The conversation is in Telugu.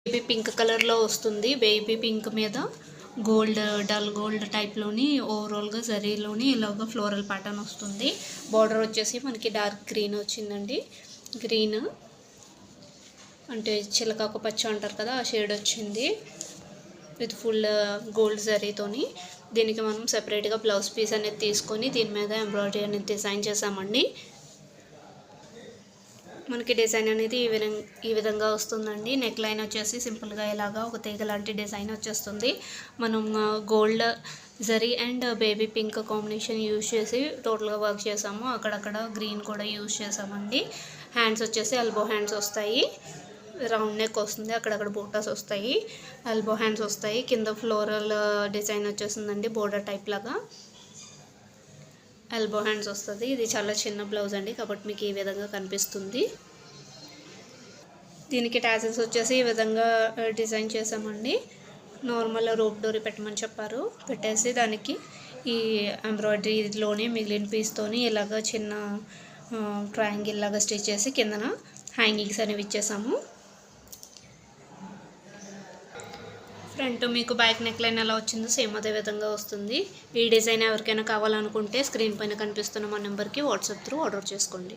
బేబీ పింక్ కలర్లో వస్తుంది. బేబీ పింక్ మీద గోల్డ్, డల్ గోల్డ్ టైప్లోని ఓవరాల్గా జరీలోని ఇలాగ ఫ్లోరల్ ప్యాటర్న్ వస్తుంది. బార్డర్ వచ్చేసి మనకి డార్క్ గ్రీన్ వచ్చిందండి. గ్రీన్ అంటే చిలకాకు పచ్చ అంటారు కదా, ఆ షేడ్ వచ్చింది విత్ ఫుల్ గోల్డ్ జరీతోని. దీనికి మనం సెపరేట్గా బ్లౌజ్ పీస్ అనేది తీసుకొని దీని మీద ఎంబ్రాయిడరీ అనేది డిజైన్ చేసామండి. మనకి డిజైన్ అనేది ఈ విధంగా వస్తుందండి. నెక్ లైన్ వచ్చేసి సింపుల్గా ఇలాగా ఒక తీగ లాంటి డిజైన్ వచ్చేస్తుంది. మనం gold zari and baby pink combination use చేసి టోటల్గా వర్క్ చేసాము. అక్కడక్కడ గ్రీన్ కూడా యూజ్ చేసామండి. హ్యాండ్స్ వచ్చేసి ఎల్బో హ్యాండ్స్ వస్తాయి. రౌండ్ నెక్ వస్తుంది, అక్కడక్కడ బూటాస్ వస్తాయి, ఎల్బో హ్యాండ్స్ వస్తాయి. కింద ఫ్లోరల్ డిజైన్ వచ్చేస్తుందండి, బోర్డర్ టైప్ లాగా ఎల్బో హ్యాండ్స్ వస్తుంది. ఇది చాలా చిన్న బ్లౌజ్ అండి, కాబట్టి మీకు ఈ విధంగా కనిపిస్తుంది. దీనికి టాజెస్ వచ్చేసి ఈ విధంగా డిజైన్ చేసామండి. నార్మల్ రోప్ డోరీ పెట్టమని చెప్పారు, పెట్టేసి దానికి ఈ ఎంబ్రాయిడరీలోనే మిగిలిన పీస్తోని ఇలాగ చిన్న ట్రయాంగిల్ లాగా స్టిచ్ చేసి కిందన హ్యాంగింగ్స్ అనేవి ఇచ్చేసాము. ఫ్రంట్ మీకు బ్యాక్ నెక్ లైన్ ఎలా వచ్చిందో సేమ్ అదే విధంగా వస్తుంది. ఈ డిజైన్ ఎవరికైనా కావాలనుకుంటే స్క్రీన్ పైన కనిపిస్తున్న మా నెంబర్కి వాట్సాప్ త్రూ ఆర్డర్ చేసుకోండి.